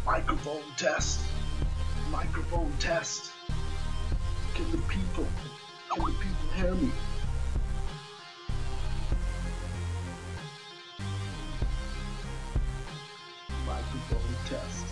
Microphone test. Microphone test. Can the people hear me? Microphone test.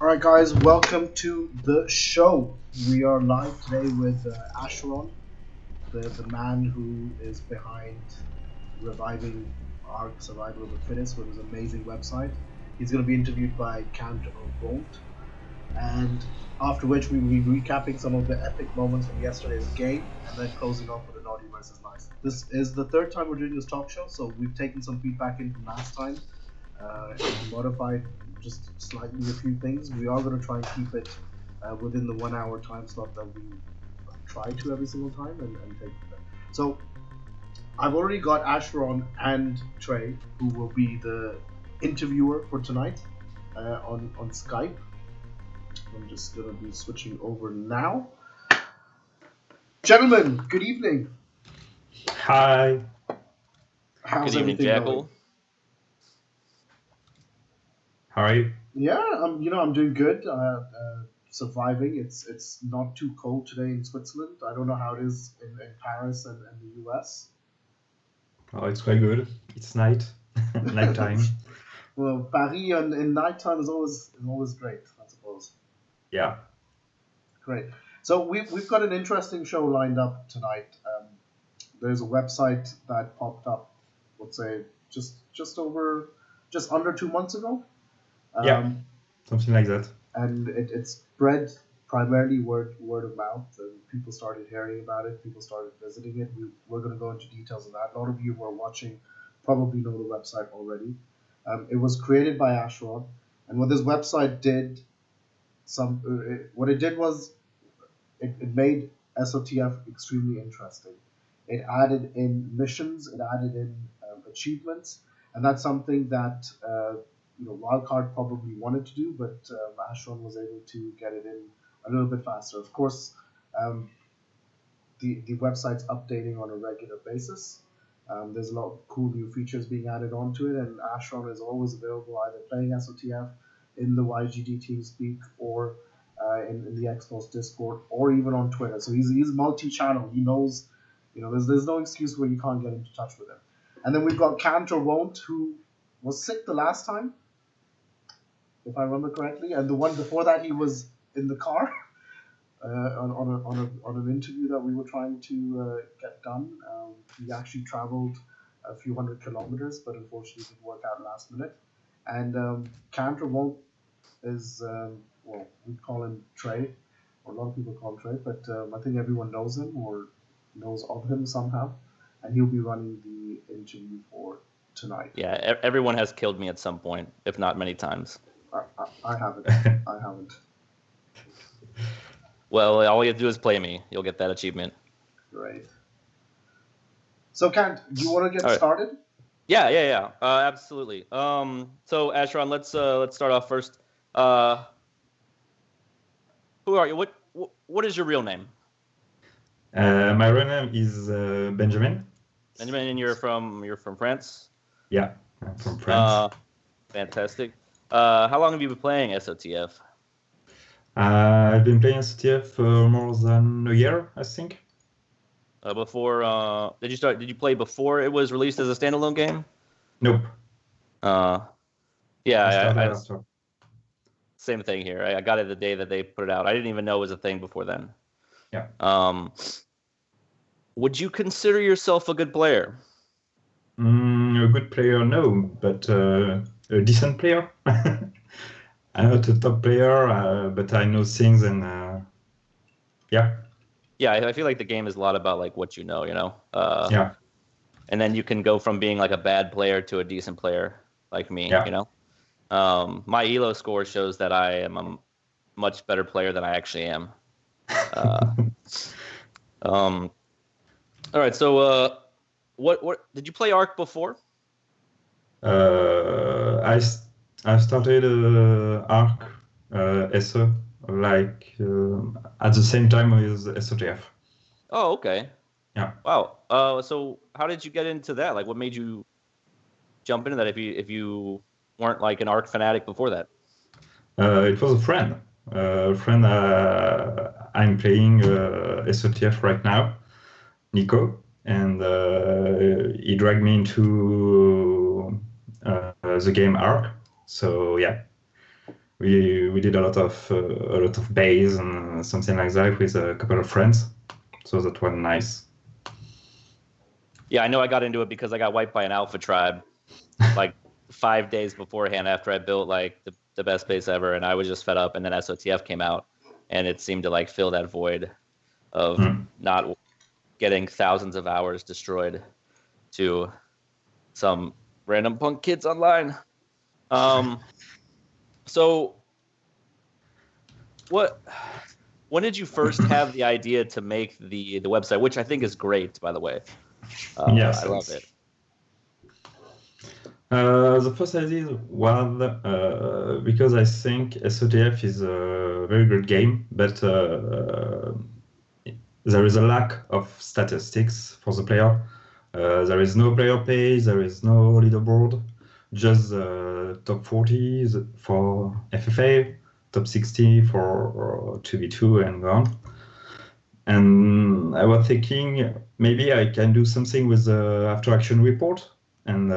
Alright guys, welcome to the show. We are live today with Ascheron, the man who is behind reviving Ark Survival of the Fittest with his amazing website. He's going to be interviewed by Cantor Won't, and after which we will be recapping some of the epic moments from yesterday's game and then closing off with a naughty versus nice. This is the third time we're doing this talk show, so we've taken some feedback in from last time and modified just slightly a few things. We are going to try and keep it within the 1 hour time slot that we try to every single time and take it there. So I've already got Ascheron and Trey, who will be the interviewer for tonight on Skype. I'm just going to be switching over now. Gentlemen, good evening. Hi. How's good evening, Jackal. Going? How are you? Yeah, I'm doing good. Surviving. It's not too cold today in Switzerland. I don't know how it is in Paris and the US. Oh, it's quite good. It's nighttime. Well, Paris in nighttime is always great, I suppose. Yeah. Great. So we've got an interesting show lined up tonight. There's a website that popped up, let's say, just under 2 months ago. Yeah, something like that. And it spread primarily word of mouth, and people started hearing about it. People started visiting it. We're going to go into details of that. A lot of you who are watching probably know the website already. It was created by Ascheron, and what this website did, was it made SOTF extremely interesting. It added in missions, it added in achievements, and that's something that Wildcard probably wanted to do, but Ascheron was able to get it in a little bit faster. Of course, the website's updating on a regular basis. There's a lot of cool new features being added onto it, and Ascheron is always available either playing SOTF in the YGD TeamSpeak or in the XPulZ Discord or even on Twitter. So he's multi-channel. He knows, there's no excuse where you can't get into touch with him. And then we've got Cantor Won't, who was sick the last time, if I remember correctly, and the one before that he was in the car on an interview that we were trying to get done. He actually traveled a few hundred kilometers, but unfortunately didn't work out last minute. And Cantor Won't is, we call him Trey, or a lot of people call him Trey, but I think everyone knows him or knows of him somehow, and he'll be running the interview for tonight. Yeah, everyone has killed me at some point, if not many times. I haven't. I haven't. Well, all you have to do is play me. You'll get that achievement. Great. So, Kant, do you want to get started? Yeah. Absolutely. So, Ascheron, let's start off first. Who are you? What is your real name? My real name is Benjamin. Benjamin, and you're from France? Yeah, I'm from France. Fantastic. How long have you been playing SOTF? I've been playing SOTF for more than a year, I think. Did you play before it was released as a standalone game? Nope. Yeah, I started after. Same thing here. I got it the day that they put it out. I didn't even know it was a thing before then. Yeah. Would you consider yourself a good player? A good player, no, but a decent player. I'm not a top player, but I know things, and yeah. Yeah, I feel like the game is a lot about like what you know. Yeah. And then you can go from being like a bad player to a decent player, like me. Yeah. My Elo score shows that I am a much better player than I actually am. All right, so what did you play Ark before? I started Arc SO like at the same time as SOTF. Oh, okay. Yeah. Wow. So how did you get into that? Like, what made you jump into that if you weren't like an Ark fanatic before that? It was a friend. I'm playing SOTF right now, Nico, and he dragged me into the game Arc. So yeah, we did a lot of bays and something like that with a couple of friends. So that was nice. Yeah, I know I got into it because I got wiped by an alpha tribe like 5 days beforehand after I built like the best base ever, and I was just fed up. And then SOTF came out, and it seemed to like fill that void of not getting thousands of hours destroyed to some random punk kids online. So when did you first have the idea to make the website, which I think is great, by the way? Yes, I love it. The first idea was because I think SOTF is a very good game, but there is a lack of statistics for the player. There is no player page, there is no leaderboard, just top 40 for FFA, top 60 for 2v2 and so on. And I was thinking maybe I can do something with the after action report. And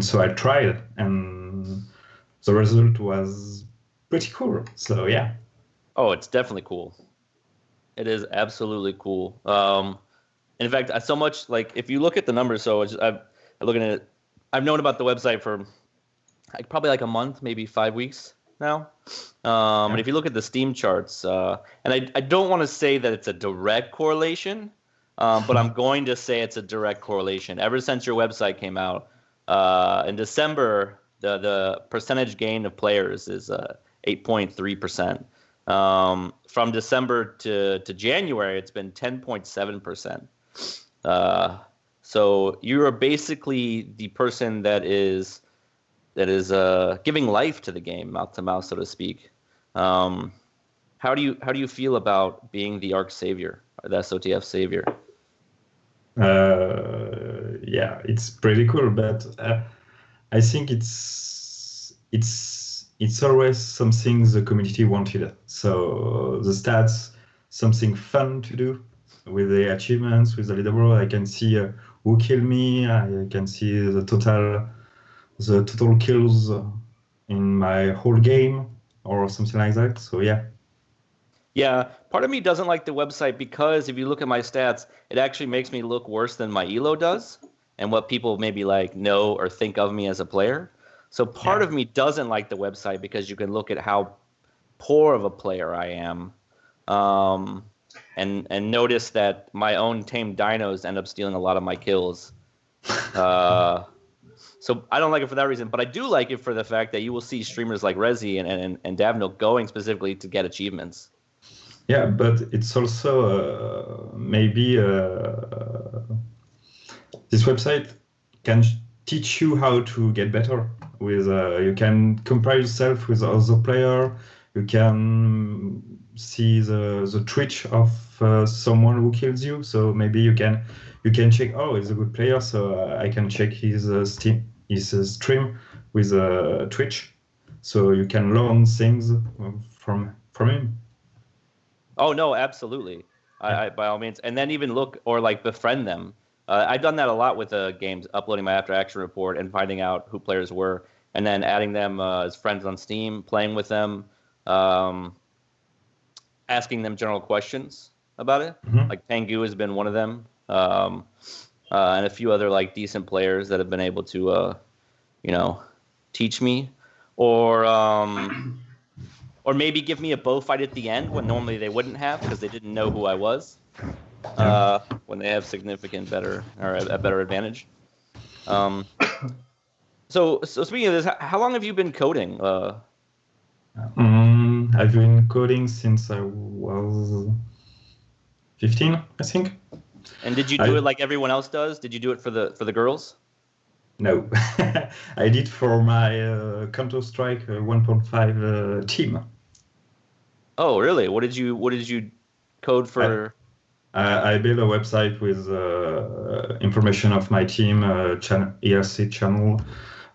so I tried, and the result was pretty cool. So yeah. Oh, it's definitely cool. It is absolutely cool. In fact, so much like if you look at the numbers, so I'm looking at it. I've known about the website for probably like a month, maybe 5 weeks now. And if you look at the Steam charts, and I don't want to say that it's a direct correlation, but I'm going to say it's a direct correlation. Ever since your website came out in December, the percentage gain of players is 8.3%. From December to January, it's been 10.7%. So you are basically the person that is giving life to the game, mouth to mouth, so to speak. How do you feel about being the Ark savior, or the SOTF savior? Yeah, it's pretty cool, but I think it's always something the community wanted. So the stats, something fun to do with the achievements, with the leaderboard. I can see who killed me. I can see the total kills in my whole game or something like that. So yeah. Yeah, part of me doesn't like the website because if you look at my stats, it actually makes me look worse than my elo does and what people maybe like know or think of me as a player. So part of me doesn't like the website because you can look at how poor of a player I am, and notice that my own tamed dinos end up stealing a lot of my kills. So I don't like it for that reason, but I do like it for the fact that you will see streamers like Rezi and Davno going specifically to get achievements. Yeah, but it's also maybe this website can teach you how to get better. With you can compare yourself with other player. You can see the Twitch of someone who kills you. So maybe you can check. Oh, he's a good player, so I can check his stream with Twitch. so you can learn things from him. Oh no, absolutely. I by all means, and then even look or like befriend them. I've done that a lot with games, uploading my after action report and finding out who players were, and then adding them as friends on Steam, playing with them, asking them general questions about it. Mhm. Like p3ngu has been one of them, and a few other like decent players that have been able to, teach me, or or maybe give me a bow fight at the end when normally they wouldn't have because they didn't know who I was. When they have significant better or a better advantage. So speaking of this, how long have you been coding? I've been coding since I was 15, I think. And did you do it like everyone else does? Did you do it for the girls? No, I did for my Counter-Strike 1.5 team. Oh, really? What did you code for? I built a website with information of my team, ERC channel,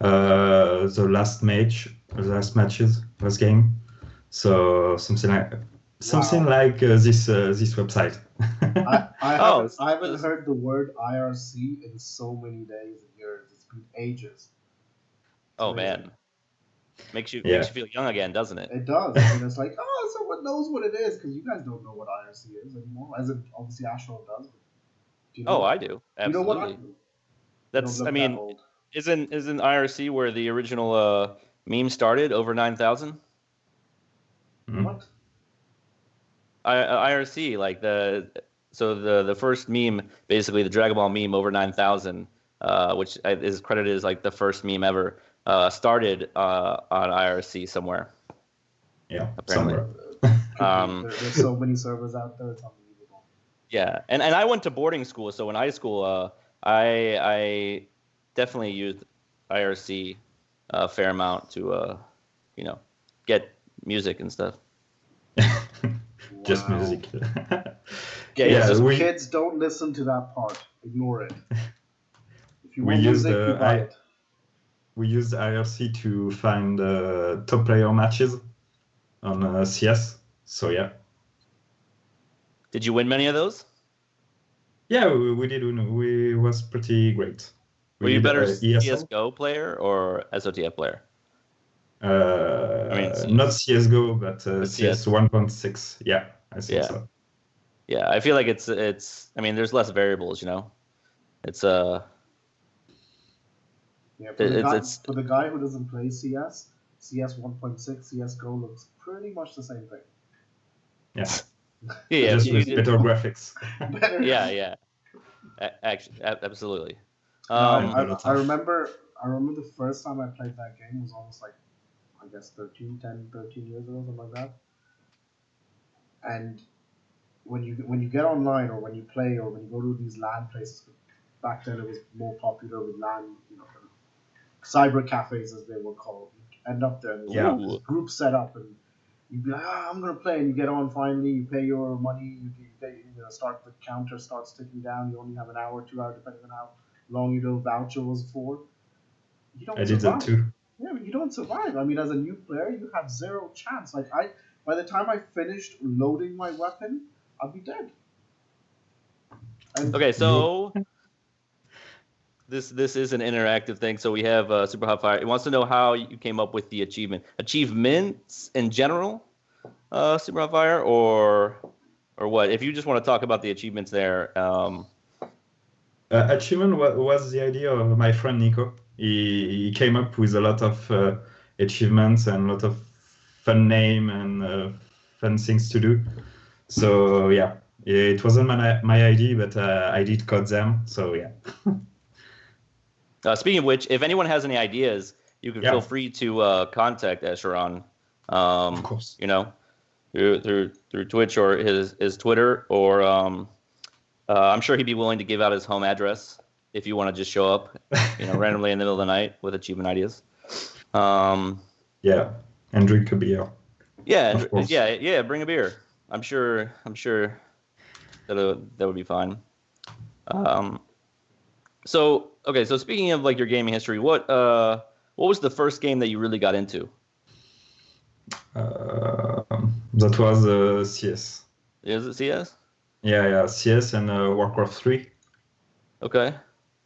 the last matches, last game. So something like this website. I haven't heard the word IRC in so many days and years. It's been ages. Oh man, makes you feel young again, doesn't it? It does. I mean, it's like, oh, someone knows what it is because you guys don't know what IRC is anymore. As in, obviously, ascheron does. But do you know I do. Absolutely. You know what? That's. I mean, isn't IRC where the original meme started? Over 9,000. What? IRC, like the first meme, basically the Dragon Ball meme over 9,000, which is credited as like the first meme ever, started on IRC somewhere. Yeah, apparently. There's so many servers out there, it's unbelievable. Yeah, and I went to boarding school, so in high school, I definitely used IRC a fair amount to, get music and stuff. Just music. Kids, don't listen to that part. Ignore it. If you want music, you buy it. We used IRC to find top player matches on CS. So yeah. Did you win many of those? Yeah, we did. We was pretty great. Were you better CS:GO player or SOTF player? Not CS:GO, but CS 1.6. Yeah, I think so. Yeah, I feel like it's. I mean, there's less variables, It's for the guy who doesn't play CS 1.6, CS:GO looks pretty much the same thing. Yeah. Just with better graphics. Yeah. Actually, absolutely. I remember the first time I played that game was almost like, I guess 13 years ago, something like that. And when you get online or when you play or when you go to these LAN places, back then it was more popular with LAN, cyber cafes as they were called. You end up there and there's group set up and you'd be like, I'm gonna play, and you get on finally, you pay your money, start the counter starts ticking down, you only have an hour, 2 hours, depending on how long your voucher was for. You don't survive. Did that too. Yeah, but you don't survive. I mean, as a new player, you have zero chance. Like by the time I finished loading my weapon, I'd be dead. Okay, so this is an interactive thing. So we have Super Hot Fire. He wants to know how you came up with the achievements in general, Super Hot Fire, or what? If you just want to talk about the achievements there. Achievement was the idea of my friend Nico. He came up with a lot of achievements and a lot of fun name and fun things to do. So yeah, it wasn't my idea, but I did code them. So yeah. Speaking of which, if anyone has any ideas, you can feel free to contact ascheron. Of course. Through Twitch or his Twitter, or I'm sure he'd be willing to give out his home address if you want to just show up, randomly in the middle of the night with achievement ideas. Yeah, and drink a beer. Yeah, bring a beer. I'm sure that would be fine. So speaking of like your gaming history, what was the first game that you really got into? That was CS. Is it CS? Yeah, CS and Warcraft 3. Okay.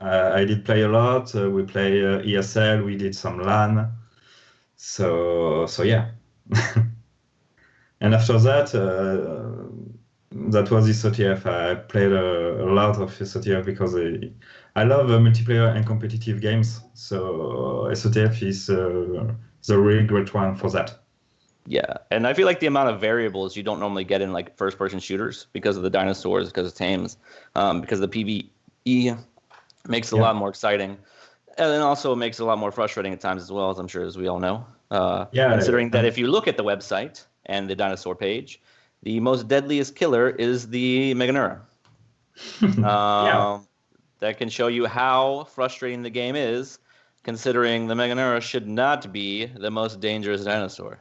I did play a lot. We play ESL. We did some LAN. So yeah. And after that, that was SOTF. I played a lot of SOTF because I love multiplayer and competitive games. So SOTF is the really great one for that. Yeah, and I feel like the amount of variables you don't normally get in like first-person shooters because of the dinosaurs, because of tames, because the PvE makes it a lot more exciting, and then also makes it a lot more frustrating at times as well, as I'm sure as we all know. Considering that if you look at the website and the dinosaur page, the most deadliest killer is the Meganura. That can show you how frustrating the game is, considering the Meganura should not be the most dangerous dinosaur.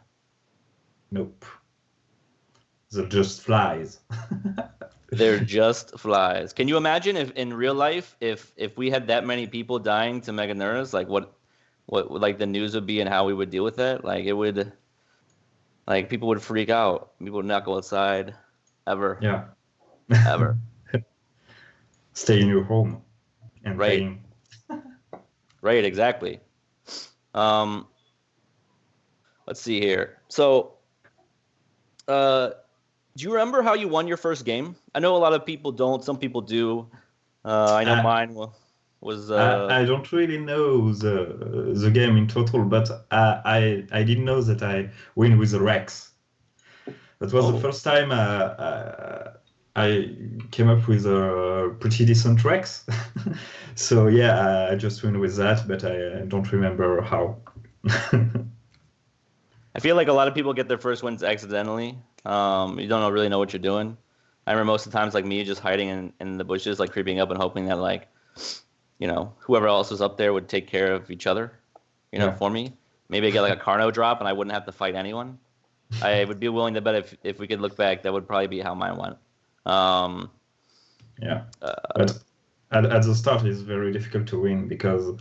Nope. They're just flies. They're just flies. Can you imagine if in real life, if we had that many people dying to Meganuras, like what like the news would be and how we would deal with it? Like it would, like people would freak out. People would not go outside, ever. Yeah. Ever. Stay in your home and Right. playing. Right. Exactly. Let's see here. So, do you remember how you won your first game? I know a lot of people don't. Some people do. I know mine was. I don't really know the game in total, but I didn't know that I win with the Rex. That was the first time I came up with a pretty decent Rex. So yeah, I just win with that, but I don't remember how. I feel like a lot of people get their first wins accidentally. You don't really know what you're doing. I remember most of the times, like me, just hiding in the bushes, like creeping up and hoping that, like, you know, whoever else was up there would take care of each other, you know, for me. Maybe I get like a Carno drop and I wouldn't have to fight anyone. I would be willing to bet if we could look back, that would probably be how mine went. But at the start, it's very difficult to win because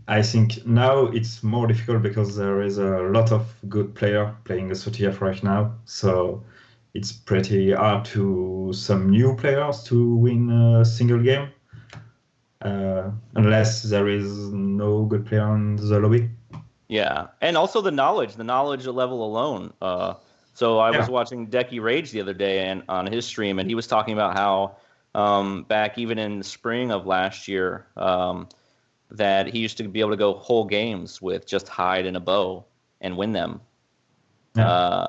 I think now it's more difficult because there is a lot of good players playing SOTF right now. So it's pretty hard to some new players to win a single game, unless there is no good player in the lobby. Yeah, and also the knowledge level alone. So I was watching Decky Rage the other day and on his stream, and he was talking about how back even in the spring of last year, that he used to be able to go whole games with just hide and a bow and win them. Yeah.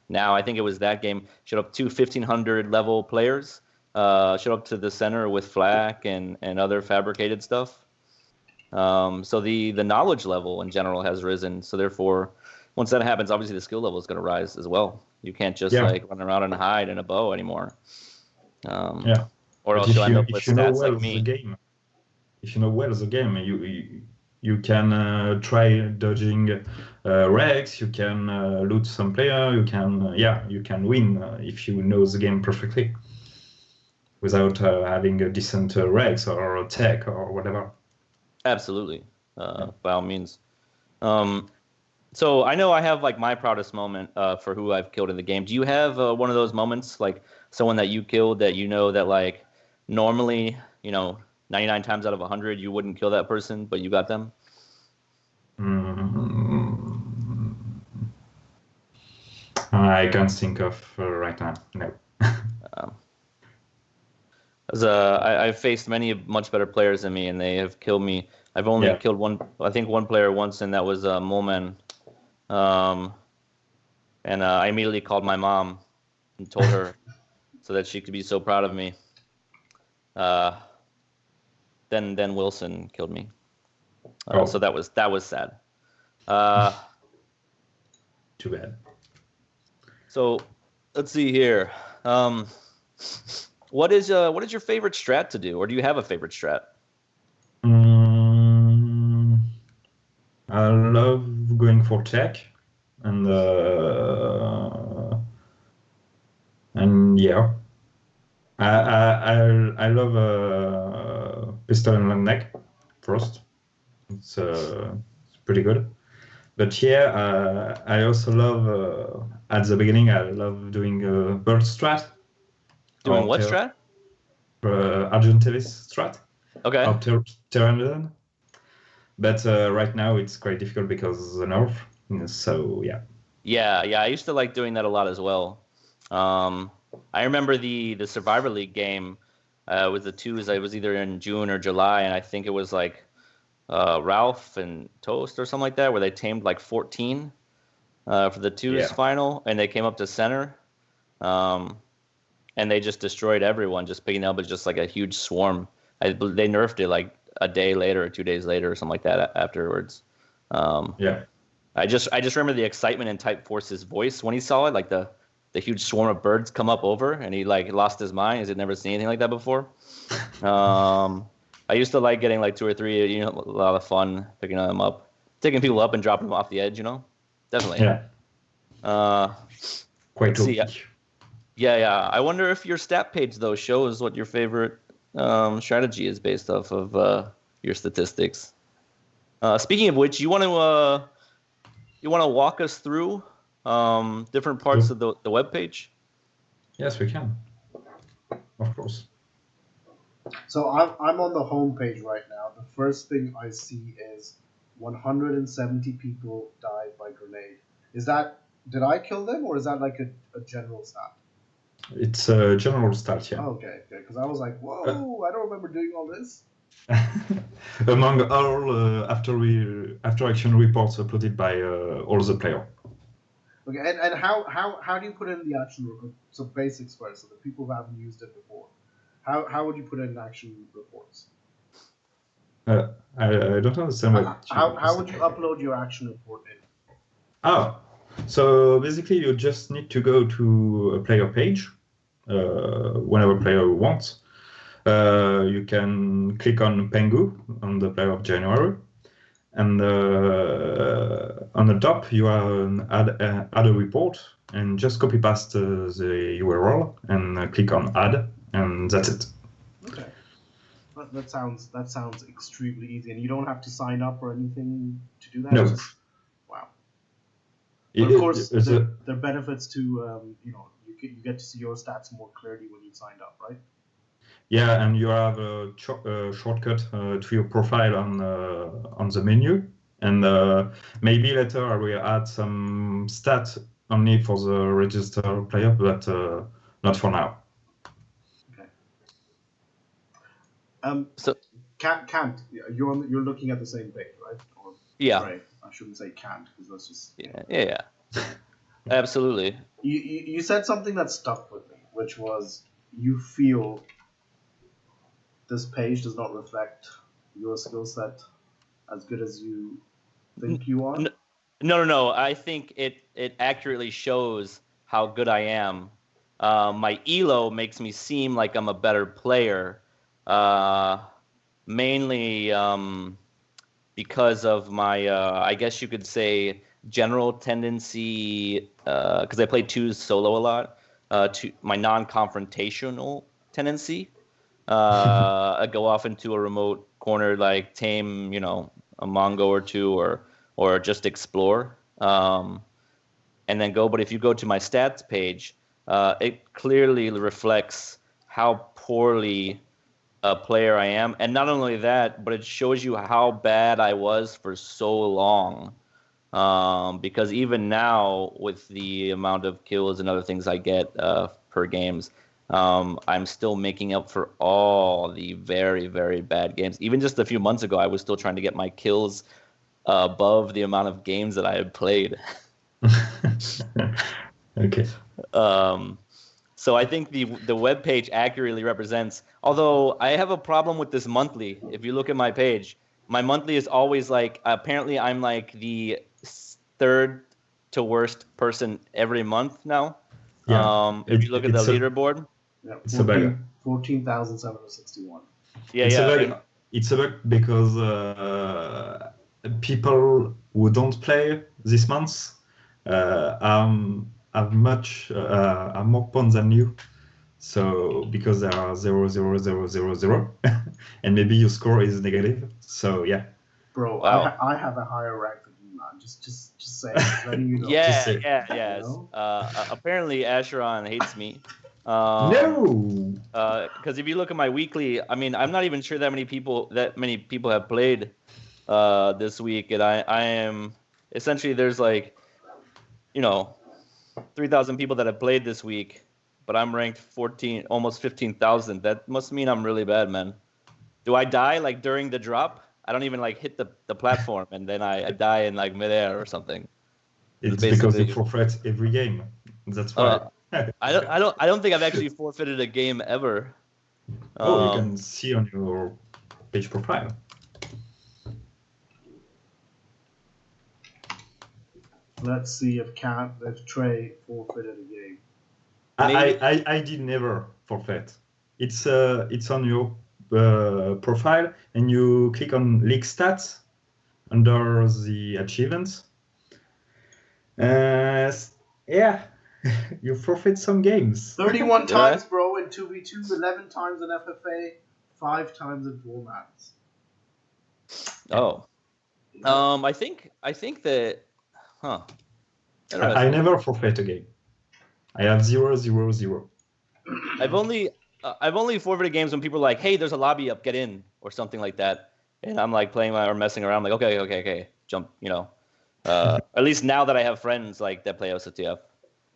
Now I think it was that game showed up 1,500 level players, showed up to the center with flak and other fabricated stuff. So the knowledge level in general has risen. So therefore, once that happens, obviously the skill level is going to rise as well. You can't just like run around and hide in a bow anymore. Or else you'll end up with stats like me. If you know well the game, you can try dodging Rex. You can loot some player. You can win if you know the game perfectly, without having a decent Rex or a tech or whatever. Absolutely, by all means. So I know I have like my proudest moment for who I've killed in the game. Do you have one of those moments, like someone that you killed that you know that like normally, you know, 99 times out of 100 you wouldn't kill that person, but you got them? I can't think of right now. No. I've faced many much better players than me, and they have killed me. I've only killed one player once, and that was Molman. And I immediately called my mom and told her so that she could be so proud of me. Then Wilson killed me. So that was sad. Too bad. So let's see here. What is your favorite strat to do, or do you have a favorite strat? I love going for tech, and yeah, I love pistol and long neck first. It's pretty good. But yeah, I also love at the beginning. I love doing bird strat. Doing what strat? Argentavis strat. Okay. Or Pteranodon. But right now it's quite difficult because of the nerf. So yeah. Yeah. I used to like doing that a lot as well. I remember the Survivor League game with the twos. I was either in June or July, and I think it was like Ralph and Toast or something like that, where they tamed like 14 for the twos final, and they came up to center, and they just destroyed everyone, just picking up as just like a huge swarm. They nerfed it like a day later or 2 days later or something like that afterwards. I just remember the excitement in Type Force's voice when he saw it, like the huge swarm of birds come up over, and he like lost his mind. He's never seen anything like that before. I used to like getting like 2 or 3, a lot of fun picking them up, taking people up and dropping them off the edge, Definitely. Yeah. Quite see. Yeah. I wonder if your stat page though shows what your favorite strategy is based off of your statistics. Speaking of which, you want to walk us through different parts of the web page? Yes, we can. Of course. So I'm on the home page right now. The first thing I see is 170 people died by grenade. Did I kill them, or is that like a general stat? It's a general stat, yeah. Oh, okay. Because I was like, whoa, I don't remember doing all this. Among all after action reports uploaded by all the players. Okay, and how do you put in the action report? So basics first, so the people who haven't used it before. How would you put in action reports? I don't understand what. How would you upload your action report in? So basically you just need to go to a player page whenever player wants. You can click on p3ngu on the player of January, and on the top you have an add a report, and just copy paste the URL and click on add, and that's it. Okay, that sounds extremely easy, and you don't have to sign up or anything to do that. No. Wow. But of course, there are benefits to you get to see your stats more clearly when you signed up, right? Yeah, and you have a shortcut to your profile on the menu, and maybe later I will add some stats only for the registered player, but not for now. Okay. So can't you're looking at the same page, right? Or, yeah. Right. I shouldn't say can't because that's just. Yeah. Absolutely. You said something that stuck with me, which was you feel this page does not reflect your skill set as good as you think you are? No. I think it accurately shows how good I am. My elo makes me seem like I'm a better player, mainly because of my, I guess you could say, general tendency, because I play twos solo a lot, to my non-confrontational tendency. I go off into a remote corner, like tame, a Mongo or two, or just explore, and then go. But if you go to my stats page, it clearly reflects how poorly a player I am, and not only that, but it shows you how bad I was for so long. Because even now, with the amount of kills and other things I get per games, I'm still making up for all the very, very bad games. Even just a few months ago, I was still trying to get my kills above the amount of games that I had played. Okay. So I think the web page accurately represents. Although I have a problem with this monthly. If you look at my page, my monthly is always like. Apparently, I'm like the third to worst person every month now. Yeah. If you look at the leaderboard. Yeah, it's a bug. 14,761. Yeah, It's a bug because people who don't play this month have more points than you. So because there are 0, 0, 0, 0, 0, and maybe your score is negative. So yeah. Bro, wow. I have a higher rank than you, man. man. Just saying, letting you know. Yeah. You know? Apparently, Ascheron hates me. No. Because if you look at my weekly, I mean, I'm not even sure that many people have played this week, and I am essentially there's like, 3,000 people that have played this week, but I'm ranked 14, almost 15,000. That must mean I'm really bad, man. Do I die like during the drop? I don't even like hit the platform, and then I die in like midair or something. It's because you forfeit every game. That's why. I don't think I've actually forfeited a game ever. You can see on your page profile. Let's see if Trey forfeited a game. I did never forfeit. It's on your profile, and you click on league stats under the achievements. Yeah, you forfeit some games. 31 times, bro, in 2v2, 11 times in FFA, 5 times in formats. Oh, I think that, huh? I never forfeit a game. I have 0-0-0. I've only forfeited games when people are like, "Hey, there's a lobby up, get in," or something like that, and I'm like playing or messing around, like, okay, jump, At least now that I have friends like that play OCTF.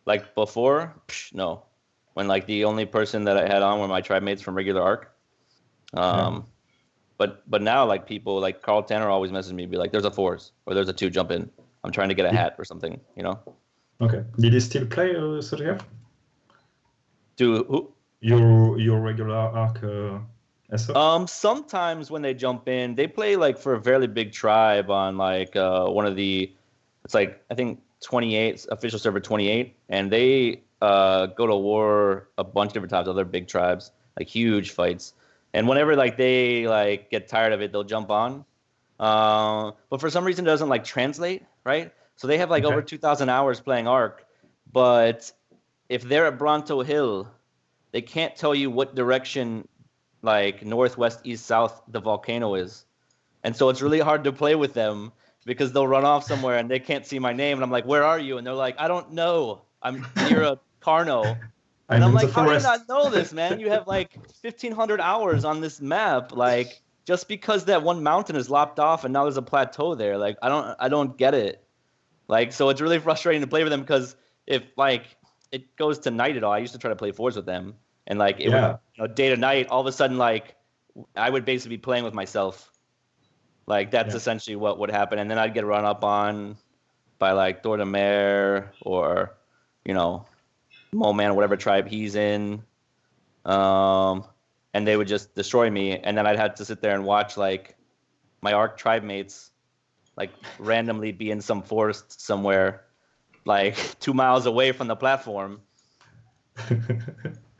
Like before, no. When like the only person that I had on were my tribe mates from regular Arc. But now like people like Carl Tanner always messages me, be like, "There's a 4s or there's a 2, jump in. I'm trying to get a hat or something, Okay. Did he still play OCTF? Do who? Your regular Arc SO? Sometimes when they jump in, they play like for a fairly big tribe on like one of the, it's like I think 28 official server 28, and they go to war a bunch of different times, other big tribes, like huge fights. And whenever like they like get tired of it, they'll jump on. But for some reason, it doesn't like translate, right? So they have like over 2,000 hours playing Arc, but if they're at Bronto Hill, they can't tell you what direction, like northwest, east, south, the volcano is. And so it's really hard to play with them because they'll run off somewhere and they can't see my name. And I'm like, "Where are you?" And they're like, "I don't know. I'm near a Carno." And I'm like, "How do you not know this, man? You have like 1,500 hours on this map. Like, just because that one mountain is lopped off and now there's a plateau there. Like, I don't get it. Like, so it's really frustrating to play with them because if like it goes to night at all, I used to try to play 4s with them. And like it would, day to night, all of a sudden, like I would basically be playing with myself. Like that's essentially what would happen. And then I'd get run up on by like Thor de Mer or, Moman, whatever tribe he's in. And they would just destroy me. And then I'd have to sit there and watch like my Arc tribe mates like randomly be in some forest somewhere, like 2 miles away from the platform.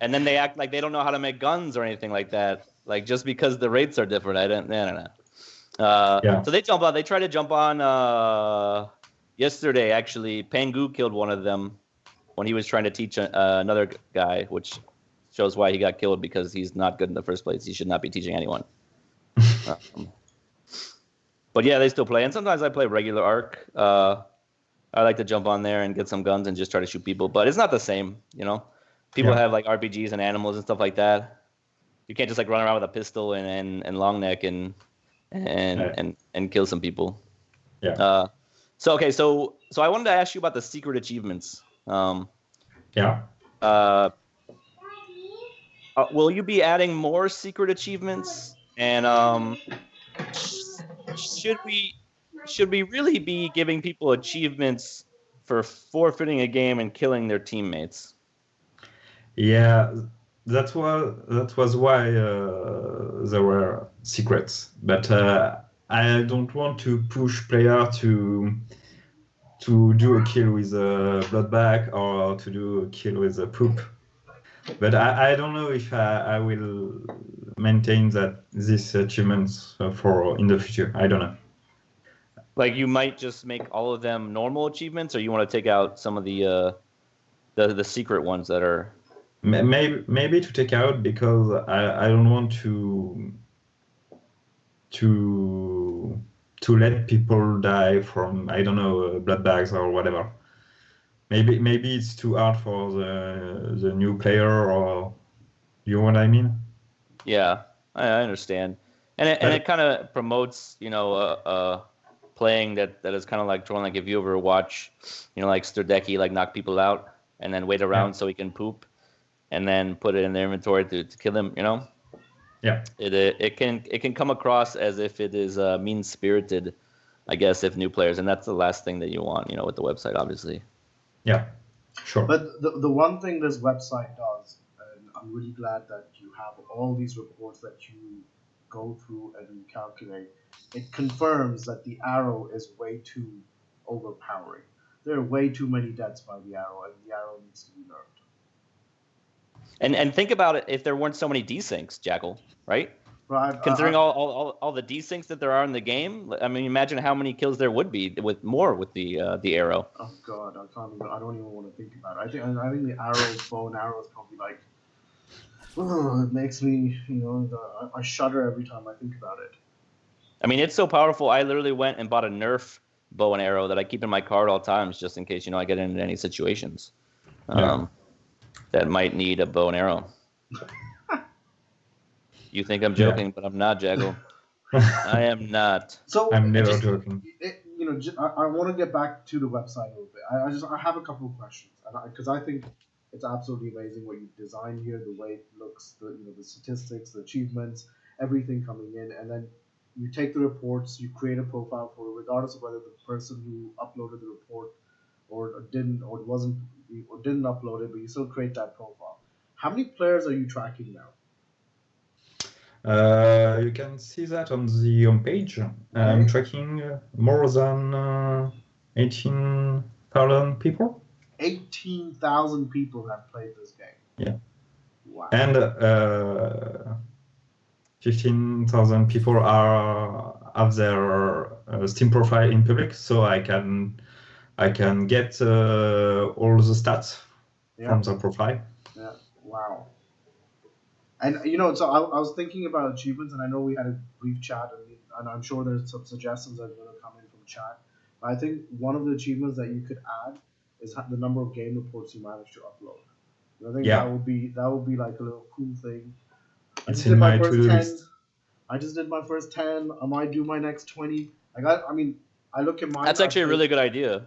And then they act like they don't know how to make guns or anything like that. Like just because the rates are different, I don't. No. So they jump on. They try to jump on. Yesterday, actually, p3ngu killed one of them when he was trying to teach another guy, which shows why he got killed because he's not good in the first place. He should not be teaching anyone. But yeah, they still play, and sometimes I play regular Arc. I like to jump on there and get some guns and just try to shoot people, but it's not the same, People have like RPGs and animals and stuff like that. You can't just like run around with a pistol and long neck and kill some people. Yeah. So I wanted to ask you about the secret achievements. Will you be adding more secret achievements? And should we really be giving people achievements for forfeiting a game and killing their teammates? Yeah, that was why there were secrets. But I don't want to push player to do a kill with a bloodbag or to do a kill with a poop. But I don't know if I will maintain these achievements for in the future. I don't know. Like you might just make all of them normal achievements, or you want to take out some of the secret ones that are. Maybe to take out because I don't want to to let people die from, I don't know, blood bags or whatever. Maybe it's too hard for the new player, or you know what I mean? Yeah, I understand, and it kind of promotes, playing that is kind of like drawing. Like if you ever watch, like Sterdeki, like knock people out and then wait around so he can poop, and then put it in their inventory to kill him. Yeah. It can come across as if it is mean spirited, I guess, if new players, and that's the last thing that you want, with the website, obviously. Yeah, sure. But the one thing this website does, and I'm really glad that you have all these reports that you go through and you calculate, it confirms that the arrow is way too overpowering. There are way too many deaths by the arrow, and the arrow needs to be nerfed. And think about it, if there weren't so many desyncs, Jackal, right? Right. Considering all the desyncs that there are in the game, I mean, imagine how many kills there would be with the arrow. Oh god, I don't even want to think about it. I think the arrow, bow and arrow is probably like, it makes me, I shudder every time I think about it. I mean, it's so powerful. I literally went and bought a Nerf bow and arrow that I keep in my cart all times, just in case I get into any situations that might need a bow and arrow. You think I'm joking, but I'm not, Jackal. I am not. So I'm never joking. I want to get back to the website a little bit. I have a couple of questions, because I think it's absolutely amazing what you've designed here, the way it looks, the statistics, the achievements, everything coming in, and then you take the reports, you create a profile for it, regardless of whether the person who uploaded the report didn't upload it, but you still create that profile. How many players are you tracking now? You can see that on the homepage. I'm tracking more than 18,000 people. 18,000 people have played this game. Yeah. Wow. And 15,000 people have their Steam profile in public, so I can get all the stats from the profile. Yeah. Wow. And so I was thinking about achievements, and I know we had a brief chat, and I'm sure there's some suggestions that are going to come in from chat. But I think one of the achievements that you could add is the number of game reports you managed to upload. And I think that would be like a little cool thing. It's in my to-do list. I just did my first 10. I might do my next 20. I look at mine. That's actually a really good idea.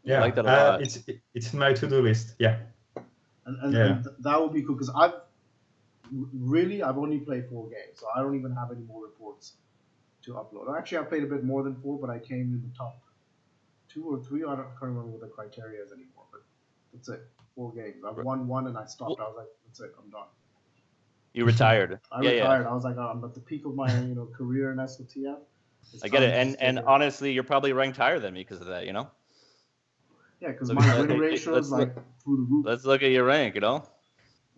Yeah, I like that a lot. It's in my to-do list. Yeah. And that would be cool, because I've only played 4 games, so I don't even have any more reports to upload. Actually, I played a bit more than 4, but I came in the top 2 or 3. I can't remember what the criteria is anymore, but that's it. 4 games. I've won 1 and I stopped. I was like, that's it. I'm done. You retired. I retired. I was like, I'm at the peak of my career in SOTF. I get it, and honestly, you're probably ranked higher than me because of that. Yeah, because my win ratio is like through the roof. Let's look at your rank.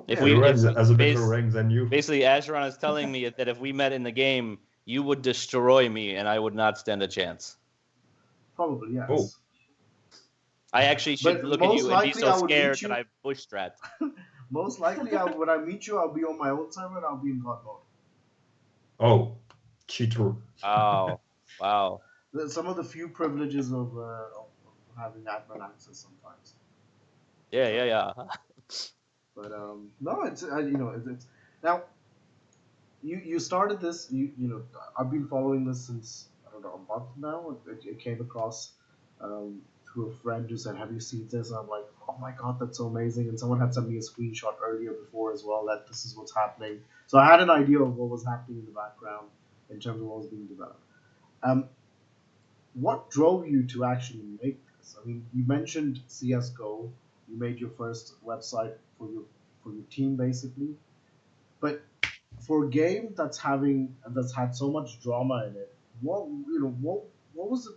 If we has a better rank than you. Basically, Ascheron is telling me that if we met in the game, you would destroy me, and I would not stand a chance. Probably, yes. Oh. I actually should look at you and be so scared that I bush strat. Most likely, when I meet you, I'll be on my own server and I'll be in God mode. Oh, cheater. Oh, wow. Some of the few privileges of having admin access sometimes. Yeah. But no, it's now. You started this. I've been following this since a month now. It came across through a friend who said, "Have you seen this?" And I'm like, "Oh my god, that's so amazing!" And someone had sent me a screenshot earlier before as well that this is what's happening. So I had an idea of what was happening in the background in terms of what was being developed. What drove you to actually make this? I mean, you mentioned CS:GO. You made your first website for your team, basically. But for a game that's had so much drama in it, what was the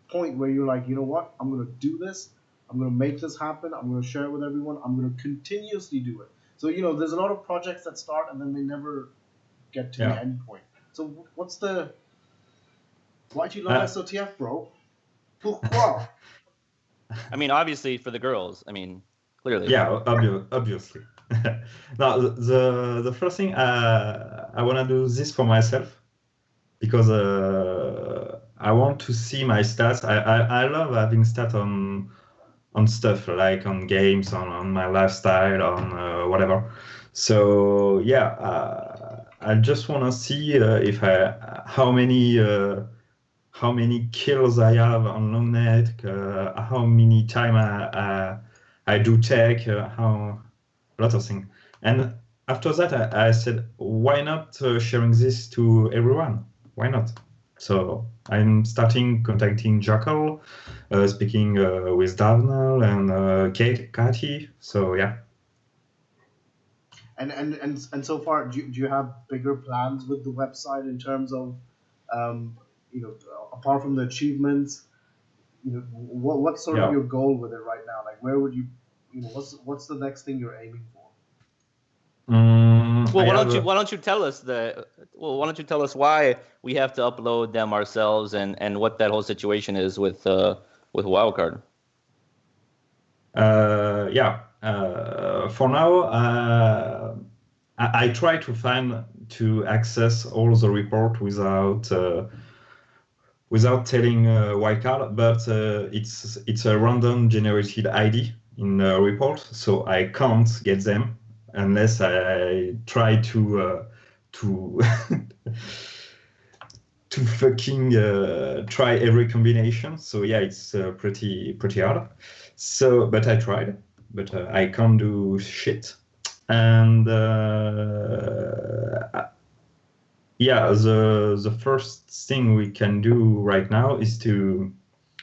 point where you're like, you know what, I'm gonna do this, I'm gonna make this happen, I'm gonna share it with everyone, I'm gonna continuously do it. So there's a lot of projects that start and then they never get to the end point. So why'd you love SOTF, bro? Pourquoi? I mean, obviously for the girls. I mean, clearly. Yeah, obviously. Now, the first thing I want to do this for myself, because I want to see my stats. I love having stats on stuff like on games, on my lifestyle, on whatever. So yeah, I just want to see if I how many kills I have on long net, how many time I do take, how a lot of things. And after that, I said, why not sharing this to everyone? Why not? So I'm starting contacting Jackal, speaking with Davnal and Katie. So yeah. And so far, do you have bigger plans with the website in terms of, you know, apart from the achievements, you know, what's sort of Yeah. your goal with it right now? Like, where would you, you know, what's the next thing you're aiming for? Well, why don't you tell us why don't you tell us why we have to upload them ourselves and what that whole situation is with Wildcard? Yeah. For now, I try to access all the report without telling wildcard, but it's a random generated ID in the report, so I can't get them unless I try to to fucking try every combination. So yeah, it's pretty hard. So, but I tried, but I can't do shit. And yeah, the first thing we can do right now is to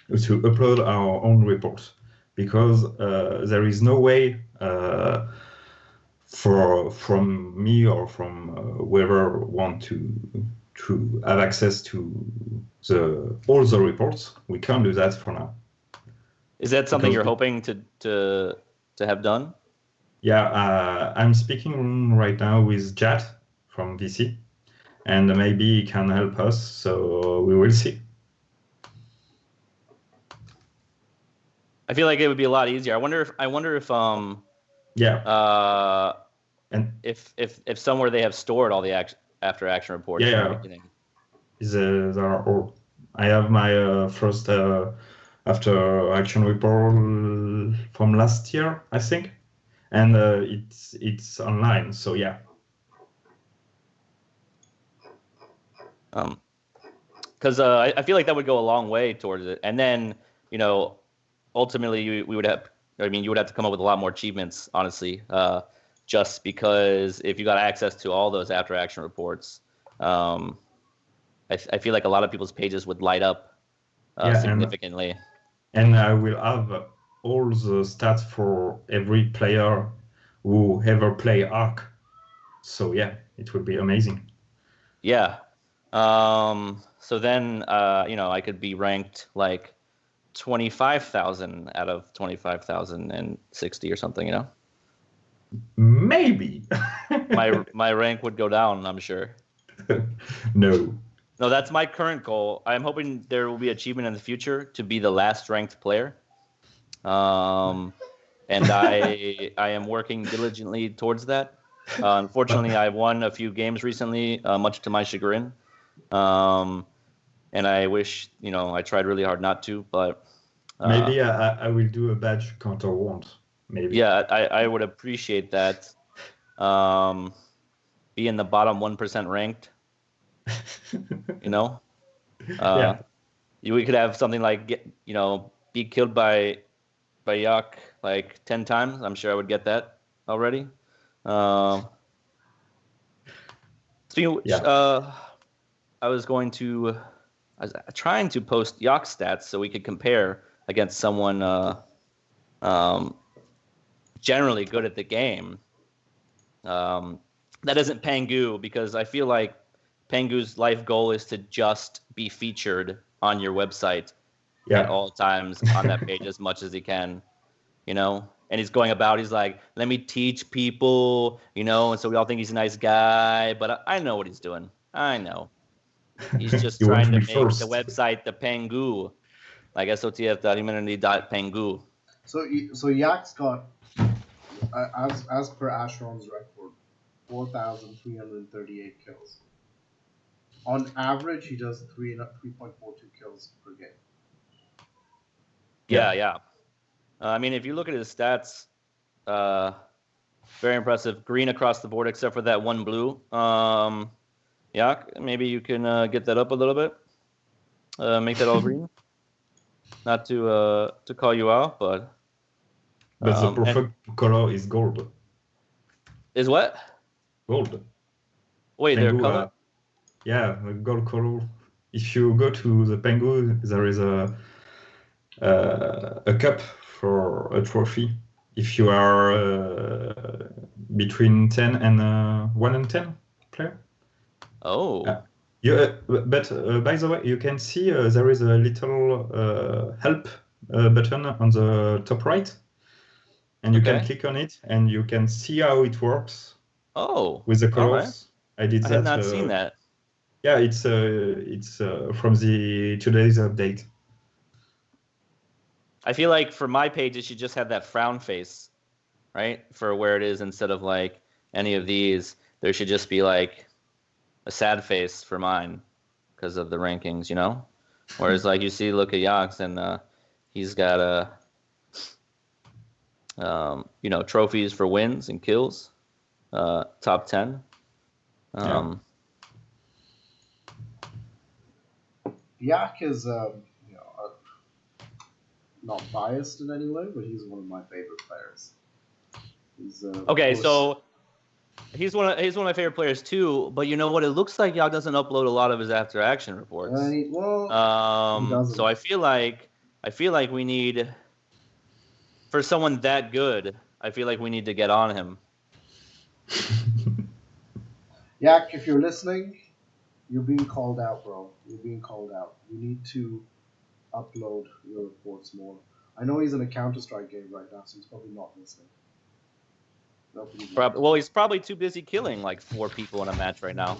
upload our own reports, because there is no way from me or from whoever want to have access to all the reports. We can't do that for now. Is that something you're hoping to have done? Yeah, I'm speaking right now with Jad from VC, and maybe he can help us. So we will see. I feel like it would be a lot easier. I wonder if yeah. And if somewhere they have stored all the after action reports from the beginning. There are all. I have my first after action report from last year, I think, and it's online. So yeah. Because I feel like that would go a long way towards it, and then ultimately you would have to come up with a lot more achievements, honestly, just because if you got access to all those after action reports, I feel like a lot of people's pages would light up significantly. And I will have all the stats for every player who ever play Arc. So yeah, it would be amazing. Yeah. So then I could be ranked like 25,000 out of 25,060 or something, Maybe. my rank would go down, I'm sure. No, that's my current goal. I'm hoping there will be achievement in the future to be the last ranked player. And I am working diligently towards that. Unfortunately, I won a few games recently, much to my chagrin. And I wish, I tried really hard not to, but maybe I will do a badge counter wand. Maybe. Yeah, I would appreciate that. Be in the bottom 1% ranked. Yeah. We could have something like be killed by Yak like 10 times. I'm sure I would get that already. Speaking of which, I was trying to post Yak stats so we could compare against someone generally good at the game. That isn't p3ngu, because I feel like p3ngu's life goal is to just be featured on your website at all times on that page as much as he can, and he's going about, he's like, let me teach people, and so we all think he's a nice guy, but I know what he's doing. I know. He's just trying to make the website the p3ngu, like sotf.humanity.p3ngu. So Yak's got, as per ascheron's record, 4,338 kills. On average, he does 3.42 kills per game. Yeah. I mean, if you look at his stats, very impressive. Green across the board, except for that one blue. Yeah, maybe you can get that up a little bit. Make that all green. Not to call you out, but the perfect color is gold. Is what? Gold. Wait, their p3ngu, color? Yeah, the gold color. If you go to the p3ngu, there is a cup for a trophy. If you are between 10 and 1 and 10 player. Oh. But by the way, you can see there is a little help button on the top right, and you can click on it, and you can see how it works. Oh, with the colors. Right. I did that. I have not seen that. Yeah, it's from the today's update. I feel like for my page, it should just have that frown face, right? For where it is instead of like any of these. There should just be like a sad face for mine because of the rankings, you know? Whereas like you see, look at Yax and he's got trophies for wins and kills, top 10. Yak is not biased in any way, but he's one of my favorite players. He's okay, so he's one of my favorite players too. But you know what? It looks like Yak doesn't upload a lot of his after action reports. He doesn't. So I feel like we need, for someone that good, I feel like we need to get on him. Yak, if you're listening, you're being called out, bro. You're being called out. You need to upload your reports more. I know he's in a Counter-Strike game right now, so he's probably not listening. Well, he's probably too busy killing like 4 people in a match right now.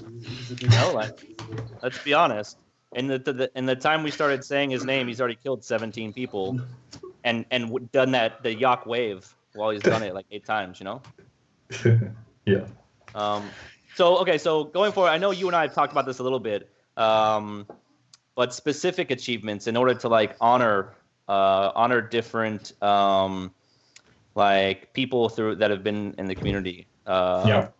Let's be honest. In the time we started saying his name, he's already killed 17 people, and done the Yak wave while he's done it like 8 times. You know. Yeah. So going forward, I know you and I have talked about this a little bit, but specific achievements in order to like honor different like people that have been in the community. That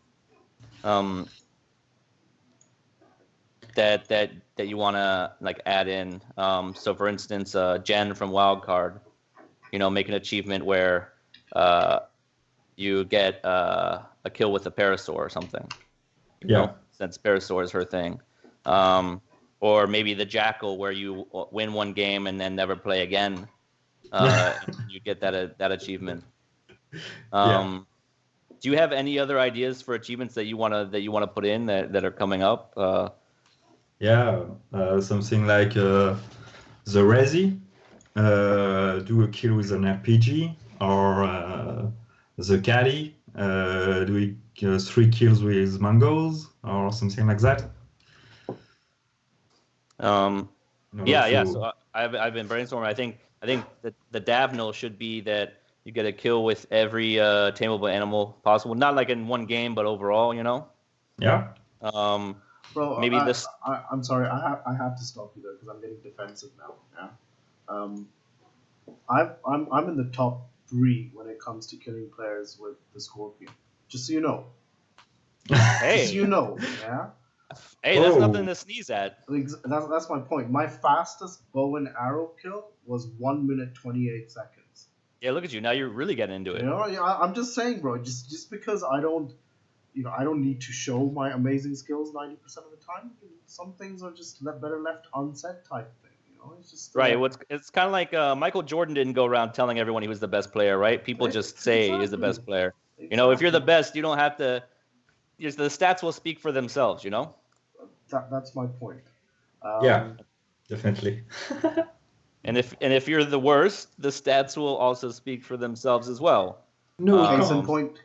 you want to like add in. So for instance, Jen from Wildcard, make an achievement where you get a kill with a parasaur or something. Since parasaur is her thing. Or maybe the Jackal, where you win one game and then never play again. You get that achievement. Do you have any other ideas for achievements that you wanna put in that are coming up? Something like the Resi, do a kill with an RPG, or the Caddy, doing 3 kills with mangoes, or something like that. So I've been brainstorming. I think that the Davnil should be that you get a kill with every tameable animal possible. Not like in one game, but overall, Yeah. Bro, maybe I'm sorry. I have to stop you there because I'm getting defensive now. Yeah. I'm in the top 3 when it comes to killing players with the Scorpion. Just so you know. Hey. Just so you know. Yeah. Hey, that's nothing to sneeze at. That's my point. My fastest bow and arrow kill was 1 minute 28 seconds. Yeah, look at you. Now you're really getting into it. I'm just saying, bro. Just because I don't need to show my amazing skills 90% of the time. Some things are just better left unsaid type thing. It's just right. It's kind of like Michael Jordan didn't go around telling everyone he was the best player, right? People just say he's the best player. Exactly. If you're the best, you don't have to. The stats will speak for themselves. That's my point. Yeah, definitely. And if you're the worst, the stats will also speak for themselves as well. No.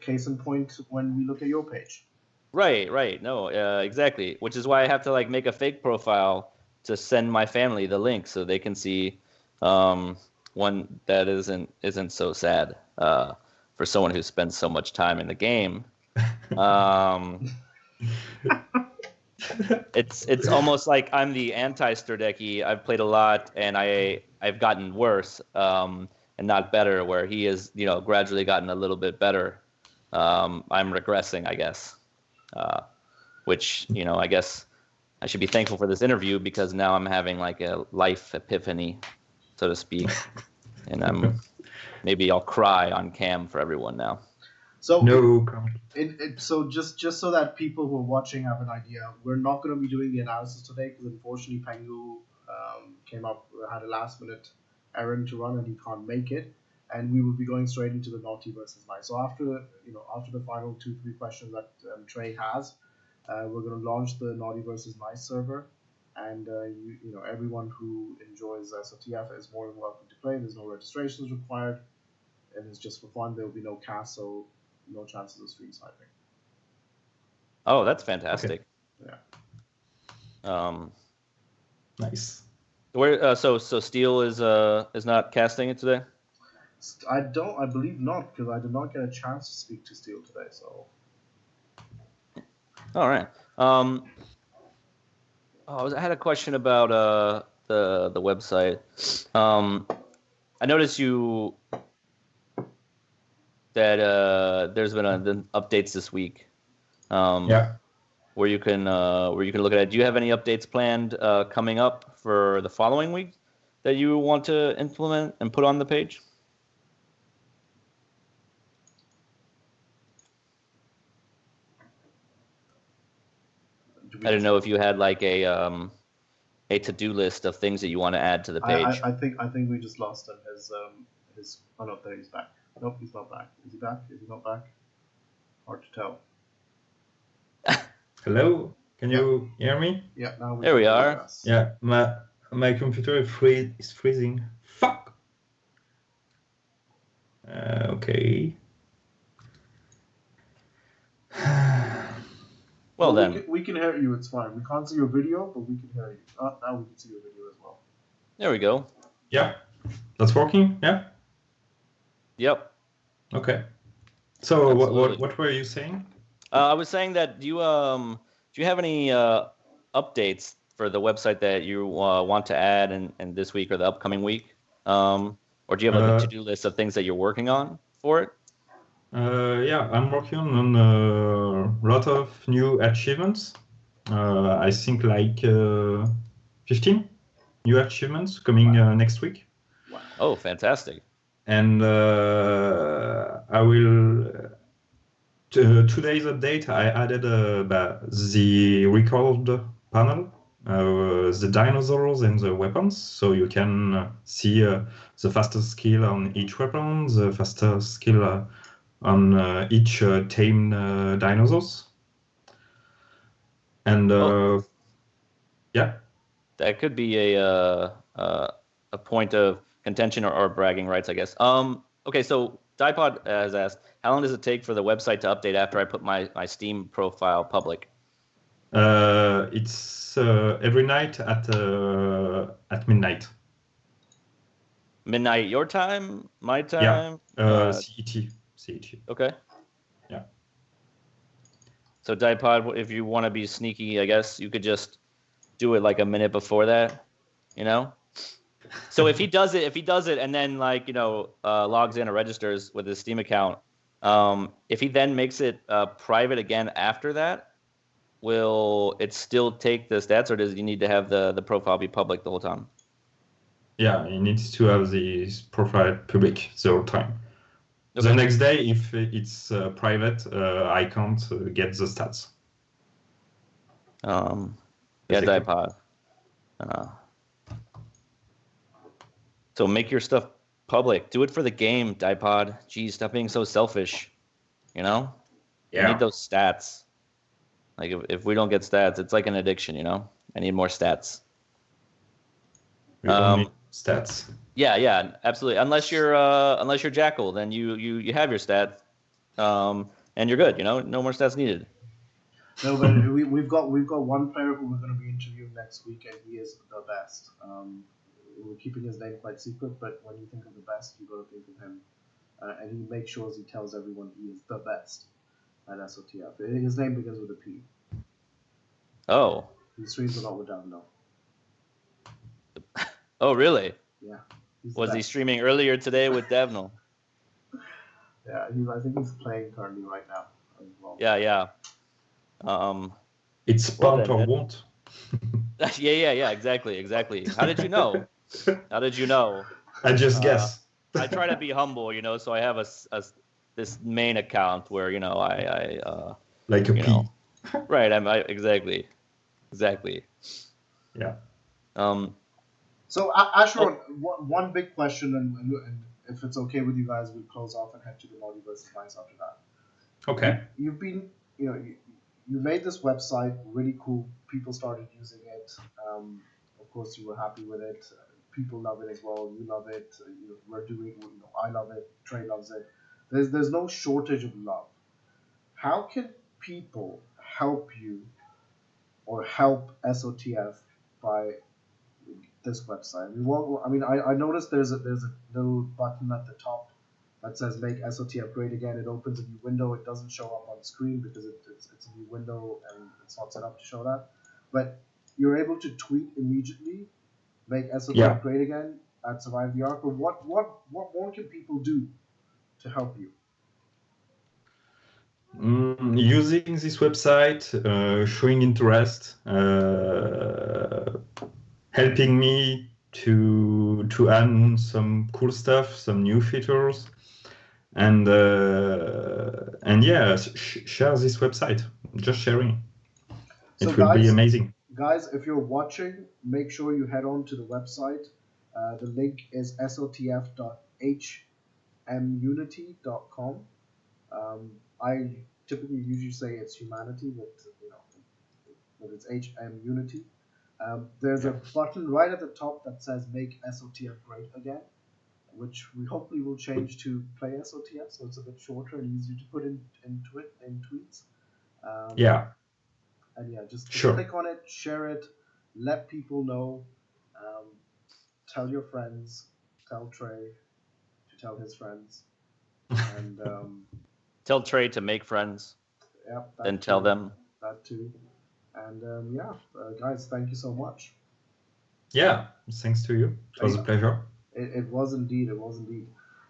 Case in point when we look at your page. Right. No, exactly. Which is why I have to like make a fake profile to send my family the link so they can see one that isn't so sad for someone who spends so much time in the game. It's almost like I'm the anti-Sterdeki. I've played a lot, and I've gotten worse, and not better. Where he is, gradually gotten a little bit better. I'm regressing, I guess. Which I guess I should be thankful for this interview because now I'm having like a life epiphany, so to speak, and maybe I'll cry on cam for everyone now. So No. so just so that people who are watching have an idea, we're not going to be doing the analysis today because unfortunately p3ngu had a last minute errand to run and he can't make it, and we will be going straight into the naughty versus nice. So after the final 2-3 questions that Trey has, we're going to launch the naughty versus nice server, and everyone who enjoys SOTF is more than welcome to play. There's no registrations required, and it's just for fun. There will be no cast, so no chances of stream sniping. Oh, that's fantastic. Okay. Yeah. Nice. Where so Steel is not casting it today? I believe not, because I did not get a chance to speak to Steel today. So. All right. I had a question about the website. I noticed that there's been updates this week. Yeah. Where you can look at it. Do you have any updates planned coming up for the following week that you want to implement and put on the page? I don't know if you had like a to-do list of things that you want to add to the page. I think we just lost him. Oh no, there he's back. Nope, he's not back. Is he back? Is he not back? Hard to tell. Hello, can you hear me? Yeah, now there we are. Yeah, my computer is freezing. Fuck. Okay. Well then, we can hear you. It's fine. We can't see your video, but we can hear you. Now we can see your video as well. There we go. Yeah, that's working. Yeah. Yep. Okay. So what were you saying? I was saying that do you have any updates for the website that you want to add in this week or the upcoming week? Or do you have like a to-do list of things that you're working on for it? Yeah, I'm working on a lot of new achievements. I think like 15 new achievements coming next week. Wow. Oh, fantastic. And I will... today's update, I added the record panel, the dinosaurs and the weapons, so you can see the fastest skill on each weapon, the fastest skill on each tamed dinosaurs. And yeah. That could be a point of contention or bragging rights, I guess. Okay, so Dipod has asked, how long does it take for the website to update after I put my Steam profile public? It's every night at midnight. Midnight your time, my time? Yeah, CET. Okay. Yeah. So Dipod, if you want to be sneaky, I guess you could just do it like a minute before that, So if he does it and then logs in or registers with his Steam account, if he then makes it private again after that, will it still take the stats, or does he need to have the profile be public the whole time? Yeah, he needs to have the profile public the whole time. Okay. The next day, if it's private, I can't get the stats. Yeah, Dipod. So make your stuff public. Do it for the game, Dipod. Geez, stop being so selfish. Yeah. You need those stats. Like if we don't get stats, it's like an addiction. I need more stats. We don't need stats. Yeah, absolutely. Unless you're Jackal, then you have your stats, and you're good. No more stats needed. No, but we've got one player who we're going to be interviewing next week, and he is the best. We're keeping his name quite secret, but when you think of the best, you got to think of him, and he makes sure he tells everyone he is the best at SOTF. His name begins with a P. Oh. He streams a lot with Davno. Oh, really? Yeah. Was he streaming earlier today with Devnal? Yeah, I think he's playing currently right now as well. Yeah. It's punt or won't. Yeah. Exactly. How did you know? I just guess. I try to be humble, so I have this main account where I like a P. Right. Exactly. Yeah. So ascheron, one big question, and if it's okay with you guys, we'll close off and head to the multiverse advice after that. Okay. You've been, you made this website really cool. People started using it. Of course, you were happy with it. People love it as well. You love it. We're doing. I love it. Trey loves it. There's no shortage of love. How can people help you or help SOTF by this website? I noticed there's a little button at the top that says make SOTF great again. It opens a new window. It doesn't show up on the screen because it's a new window and it's not set up to show that. But you're able to tweet immediately, make SOTF great again at Survive the Ark. But what more can people do to help you? Using this website, showing interest, helping me to add some cool stuff, some new features, and yeah, share this website. Just sharing. It will be amazing. Guys, if you're watching, make sure you head on to the website. The link is sotf.hmunity.com. I typically usually say it's humanity, but it's HMUnity. There's a button right at the top that says make SOTF great again, which we hopefully will change to play SOTF, so it's a bit shorter and easier to put in tweets. And yeah, just click on it, share it, let people know, tell your friends, tell Trey to tell his friends, and tell Trey to make friends. Yeah. Then tell them that too. And guys, thank you so much. Yeah, thanks to you. It was a pleasure. It was indeed.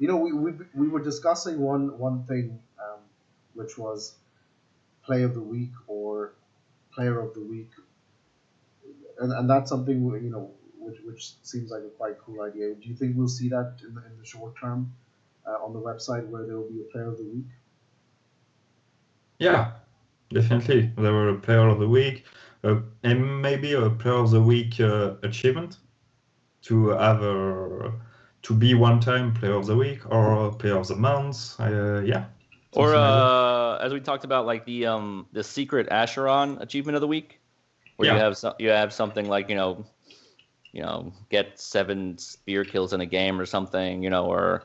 We were discussing one thing, which was play of the week or player of the week, and that's something which seems like a quite cool idea. Do you think we'll see that in the short term on the website where there will be a player of the week? Yeah, definitely. There were a player of the week, and maybe a player of the week achievement to have to be one time player of the week or player of the month. Yeah. Or as we talked about, like the secret ascheron achievement of the week, where you have something like get 7 spear kills in a game or something, or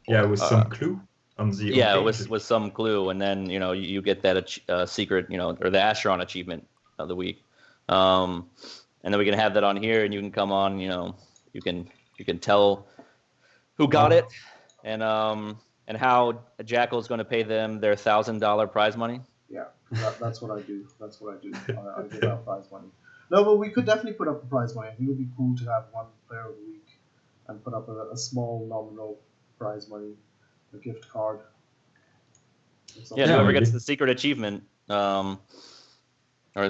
with some clue. With some clue, and then you get that secret, or the ascheron achievement of the week, and then we can have that on here, and you can come on, you can tell who got it, and how Jackal is going to pay them their $1,000 prize money. Yeah, that's what I do. I give out prize money. No, but we could definitely put up a prize money. I think it would be cool to have one player of the week and put up a small nominal prize money. A gift card. Yeah, whoever gets the secret achievement, or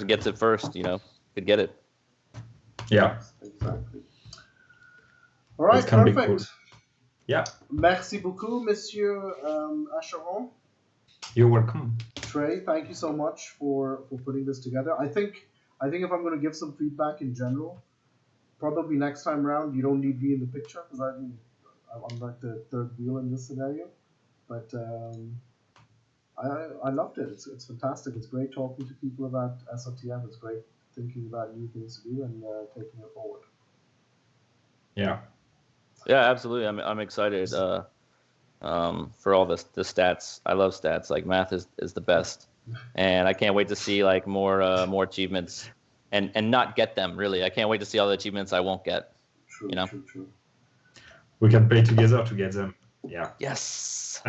gets it first, could get it. Yeah. Exactly. All right, perfect. Cool. Yeah. Merci beaucoup, Monsieur Ascheron. You're welcome. Trey, thank you so much for putting this together. I think if I'm going to give some feedback in general, probably next time around you don't need me in the picture because I'm like the third wheel in this scenario, but I loved it. It's fantastic. It's great talking to people about SOTF. It's great thinking about new things to do and taking it forward. Yeah. Yeah, absolutely. I'm excited for all the stats. I love stats. Like math is the best, and I can't wait to see like more achievements and not get them. Really, I can't wait to see all the achievements I won't get. True. We can play together to get them. Yeah. Yes.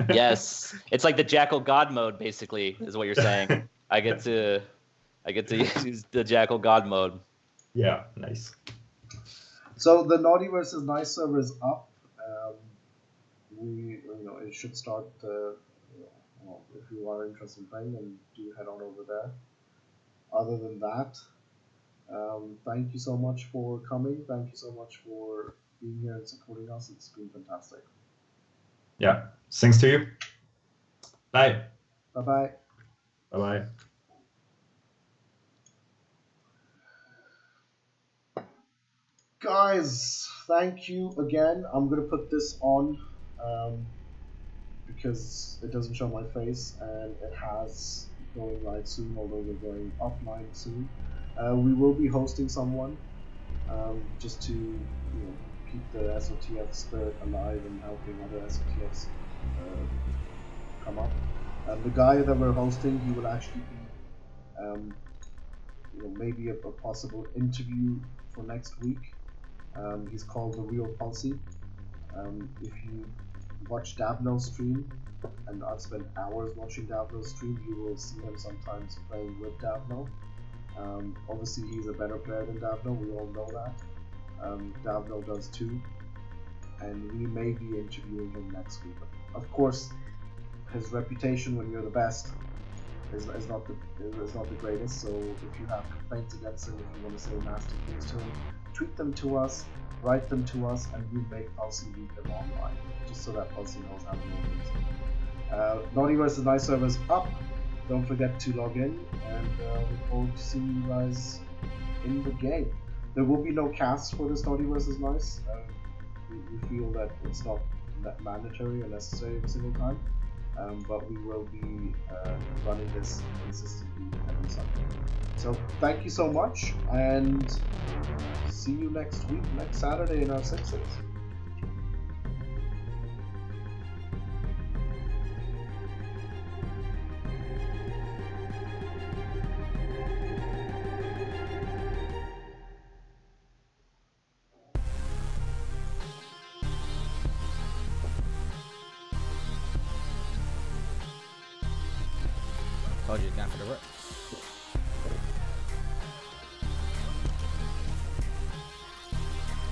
Yes. It's like the Jackal God mode, basically, is what you're saying. I get to I get to use the Jackal God mode. Yeah, nice. So the Naughty versus Nice server is up. It should start. If you are interested in playing, then do head on over there. Other than that, thank you so much for coming. Thank you so much for being here and supporting us. It's been fantastic. Yeah, thanks to you. Bye. Bye-bye. Bye-bye. Guys, thank you again. I'm going to put this on because it doesn't show my face, and it has going live soon, although we're going offline soon. We will be hosting someone just to keep the SOTF spirit alive and helping other SOTFs come up. The guy that we're hosting, he will actually be maybe a possible interview for next week. He's called the Real XPulZ. If you watch Davno's stream, and I've spent hours watching Davno's stream, you will see him sometimes playing with Davno. Obviously, he's a better player than Davno, we all know that. Davno does too, and we may be interviewing him next week. Of course, his reputation when you're the best is not the greatest, so if you have complaints against him, if you want to say nasty things to him, tweet them to us, write them to us, and we'll make XPulZ read them online, just so that XPulZ knows how to do things. Naughty vs. Nice servers up. Don't forget to log in, and look forward to seeing you guys in the game. There will be no cast for this Naughty vs. Nice. We feel that it's not that mandatory or necessary every single time, but we will be running this consistently every Sunday. So thank you so much, and see you next week, next Saturday in our sixes. Told you it's not for the rip.